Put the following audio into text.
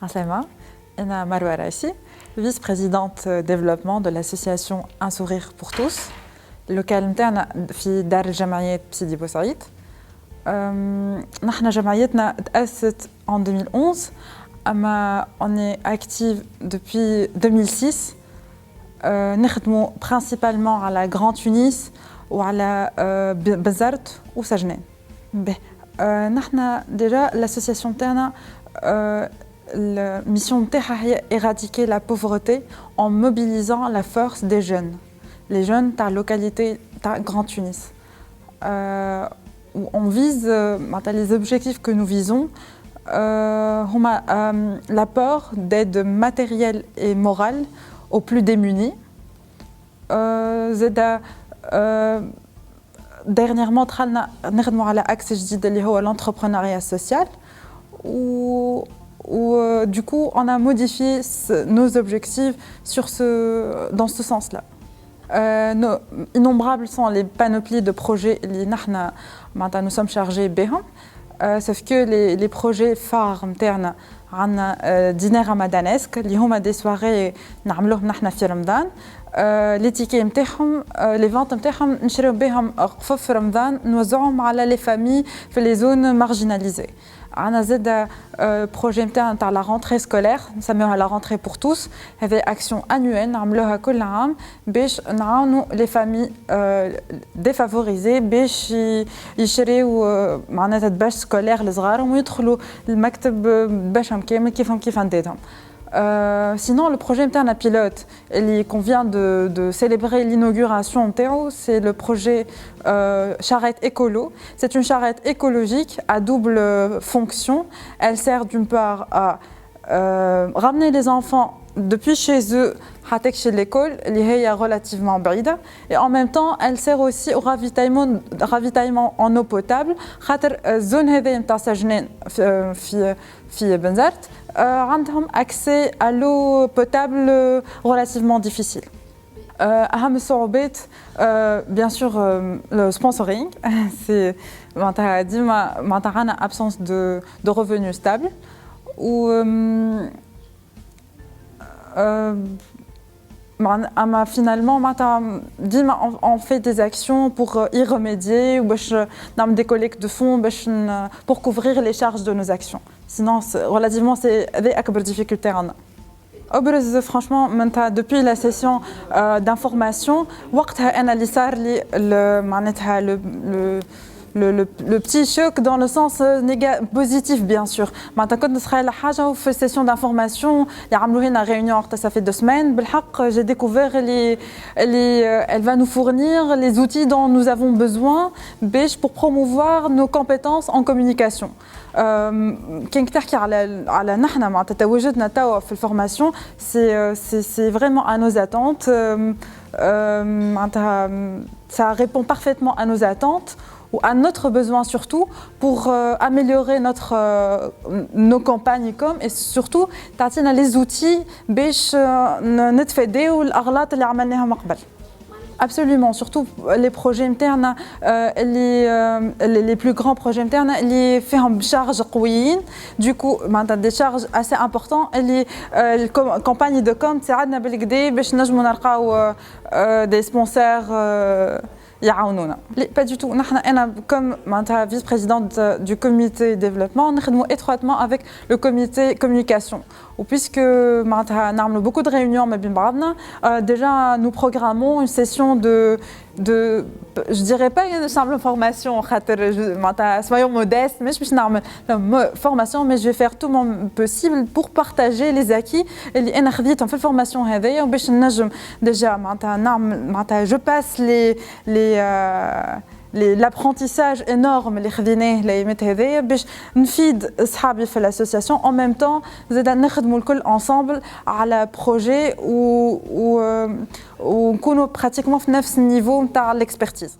Aslema, Ena Marwa Rachi, vice-présidente développement de l'association Un sourire pour tous. لوكال نتاعنا في دار الجمعيات بسيدي بوسعيد. نحن جمعيتنا تأسست en 2011 أما on est active depuis 2006. نخدموا principalement على Grand Tunis وعلى بنزرت وسجنان. نحن déjà l'association نتاعنا la mission نتاعها هي éradiquer la pauvreté en mobilisant la force des jeunes. Les jeunes de la localité de Grand Tunis. On vise, les objectifs que nous visons, l'apport d'aide matérielle et morale aux plus démunis. Dernièrement, nous avons l'axe de l'entrepreneuriat social. Où du coup, on a modifié nos objectifs dans ce sens-là. Innombrables sont les panoplies de projets que nous sommes chargés de sauf que les projets phares internes عندنا dîner ramadanesque اللي هما des soirées نعملوهم نحن في رمضان les tickets نتاعهم les ventes نتاعهم نشريو بهم قفف في رمضان نوزعهم على les familles في les zones marginalisées. عندنا زاد projet نتاع la rentrée scolaire نسميوها la rentrée pour tous. هذه action annuelle نعملوها كل عام باش نعاونوا les familles défavorisées باش يشريو معناتها باش سكولير لصغارهم ويدخلوا المكتب باشهم كامل كيف نديتهم. Sinon, le projet interne pilote qu'on vient de célébrer l'inauguration, c'est le projet charrette écolo. C'est une charrette écologique à double fonction. Elle sert d'une part à ramener les enfants depuis chez eux chez l'école, qui est relativement bride, et en même temps, elle sert aussi au ravitaillement en eau potable. La zone في بنزرت عندهم accès à l'eau potable relativement difficile. أهم الصعوبات bien sûr le sponsoring, c'est معناتها absence de revenus stables ou finalement on fait des actions pour y remédier ou des collectes de fonds pour couvrir les charges de nos actions. Sinon relativement c'est des difficultés. Franchement depuis la session d'information le petit choc dans le sens positif bien sûr. Maintenant nous sera la حاجة في session d'information اللي عملوا هنا réunion ça fait 2 semaines بالحق j'ai découvert elle va nous fournir les outils dont nous avons besoin pour promouvoir nos compétences en communication. كان تحكي على نحن معناتها تواجدنا توا في الفورماسيون c'est vraiment à nos attentes. Ça répond parfaitement à nos attentes ou à notre besoin surtout pour améliorer nos campagnes et surtout تعطينا les outils باش نتفاداو الأغلاط اللي عملناها من قبل. Absolument, surtout les projets internes, les plus grands projets internes, ils font des charges قويين, du coup, des charges assez importantes. Les campagnes de com, c'est عندنا بالكدا باش نجمو نلقاو des sponsors. يعاونونا. Pas du tout. Comme vice-présidente du comité développement, nous travaillons étroitement avec le comité communication. Puisque nous avons beaucoup de réunions, déjà nous programmons une session je dirais pas une simple formation, soyons modestes, mais je vais faire une formation, mais je vais faire tout mon possible pour partager les acquis. Et on fait formation déjà, je passe l'apprentissage énorme اللي خذيناه الايامات هذيا باش نفيد اصحابي في l'association en même temps زاد نخدموا الكل ensemble على projet ونكونوا pratiquement في نفس النيفو نتاع l'expertise.